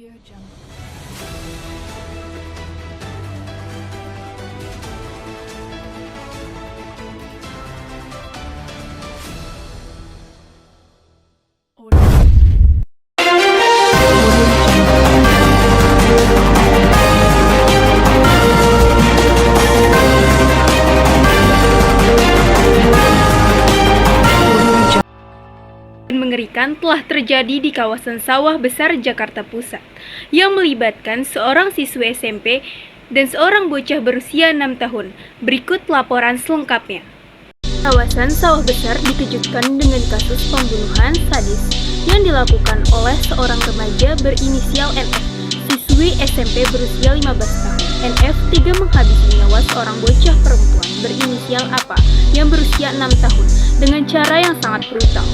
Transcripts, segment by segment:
Audio Jungle. Mengerikan telah terjadi di kawasan Sawah Besar, Jakarta Pusat, yang melibatkan seorang siswa SMP dan seorang bocah berusia 6 tahun. Berikut laporan selengkapnya. Kawasan Sawah Besar dikejutkan dengan kasus pembunuhan sadis yang dilakukan oleh seorang remaja berinisial NF, siswi SMP berusia 15 tahun. NF tega menghabisi nyawa seorang bocah perempuan berinisial APA yang berusia 6 tahun dengan cara yang sangat brutal.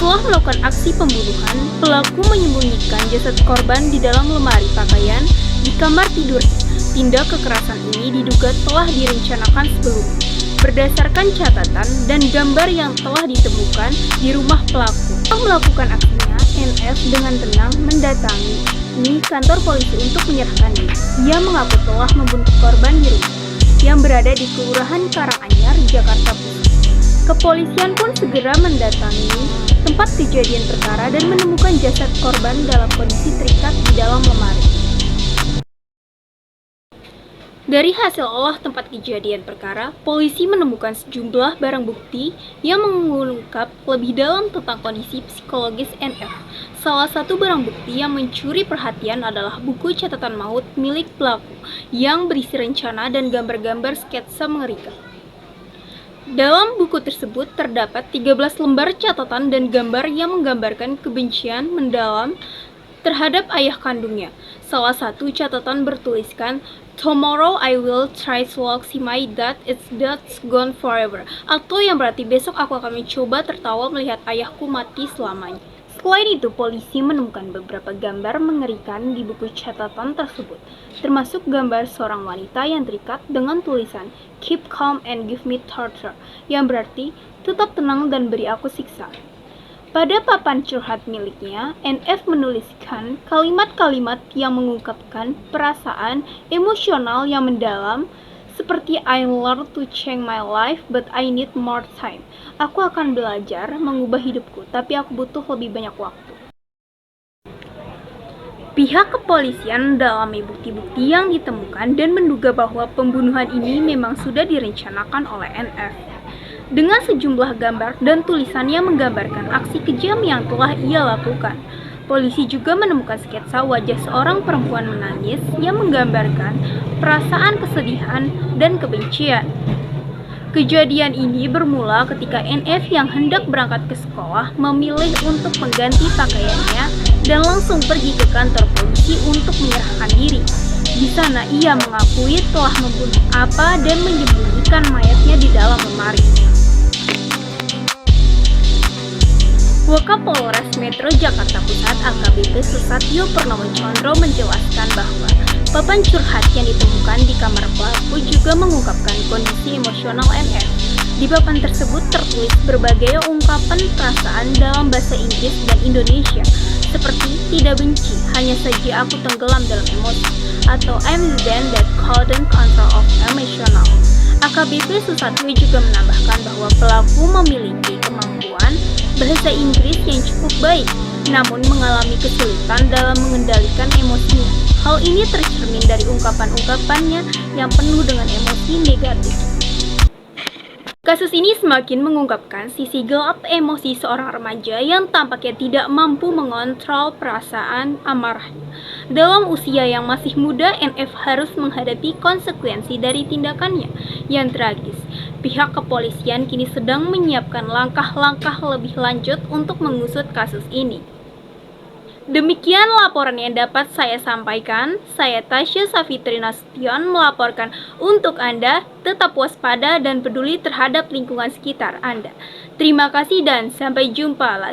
Setelah melakukan aksi pembunuhan, pelaku menyembunyikan jasad korban di dalam lemari pakaian di kamar tidur. Tindak kekerasan ini diduga telah direncanakan sebelumnya. Berdasarkan catatan dan gambar yang telah ditemukan di rumah pelaku. Setelah melakukan aksinya, NF dengan tenang mendatangi kantor polisi untuk menyerahkan diri. Ia mengaku telah membunuh korban di rumah yang berada di Kelurahan Karanganyar, Jakarta Pusat. Kepolisian pun segera mendatangi tempat kejadian perkara dan menemukan jasad korban dalam kondisi terikat di dalam lemari. Dari hasil olah tempat kejadian perkara, polisi menemukan sejumlah barang bukti yang mengungkap lebih dalam tentang kondisi psikologis NF. Salah satu barang bukti yang mencuri perhatian adalah buku catatan maut milik pelaku yang berisi rencana dan gambar-gambar sketsa mengerikan. Dalam buku tersebut terdapat 13 lembar catatan dan gambar yang menggambarkan kebencian mendalam terhadap ayah kandungnya. Salah satu catatan bertuliskan, "Tomorrow I will try to see my dad, it's dad's gone forever." Atau yang berarti besok aku akan mencoba tertawa melihat ayahku mati selamanya. Selain itu, polisi menemukan beberapa gambar mengerikan di buku catatan tersebut, termasuk gambar seorang wanita yang terikat dengan tulisan "Keep calm and give me torture", yang berarti tetap tenang dan beri aku siksa. Pada papan curhat miliknya, NF menuliskan kalimat-kalimat yang mengungkapkan perasaan emosional yang mendalam, seperti "I learned to change my life, but I need more time." Aku akan belajar mengubah hidupku, tapi aku butuh lebih banyak waktu. Pihak kepolisian mendalami bukti-bukti yang ditemukan dan menduga bahwa pembunuhan ini memang sudah direncanakan oleh NF. Dengan sejumlah gambar dan tulisan yang menggambarkan aksi kejam yang telah ia lakukan. Polisi juga menemukan sketsa wajah seorang perempuan menangis yang menggambarkan perasaan kesedihan dan kebencian. Kejadian ini bermula ketika NF yang hendak berangkat ke sekolah memilih untuk mengganti pakaiannya dan langsung pergi ke kantor polisi untuk menyerahkan diri. Di sana ia mengakui telah membunuh APA dan menyembunyikan mayatnya di dalam lemari. Wakapolres Metro Jakarta Pusat AKBP Susatyo Purnomo Condro menjelaskan bahwa papan curhat yang ditemukan di kamar pelaku juga mengungkapkan kondisi emosional NF. Di papan tersebut tertulis berbagai ungkapan perasaan dalam bahasa Inggris dan Indonesia, seperti "tidak benci, hanya saja aku tenggelam dalam emosi," atau "I'm the man that couldn't control of emotional." AKBP Susatyo juga menambahkan bahwa pelaku memiliki kemampuan bahasa Inggris yang cukup baik, namun mengalami kesulitan dalam mengendalikan emosinya. Hal ini tercermin dari ungkapan-ungkapannya yang penuh dengan emosi negatif. Kasus ini semakin mengungkapkan sisi gelap emosi seorang remaja yang tampaknya tidak mampu mengontrol perasaan amarahnya. Dalam usia yang masih muda, NF harus menghadapi konsekuensi dari tindakannya yang tragis. Pihak kepolisian kini sedang menyiapkan langkah-langkah lebih lanjut untuk mengusut kasus ini. Demikian laporan yang dapat saya sampaikan. Saya Tasya Safitri Nasution melaporkan untuk Anda. Tetap waspada dan peduli terhadap lingkungan sekitar Anda. Terima kasih dan sampai jumpa lagi.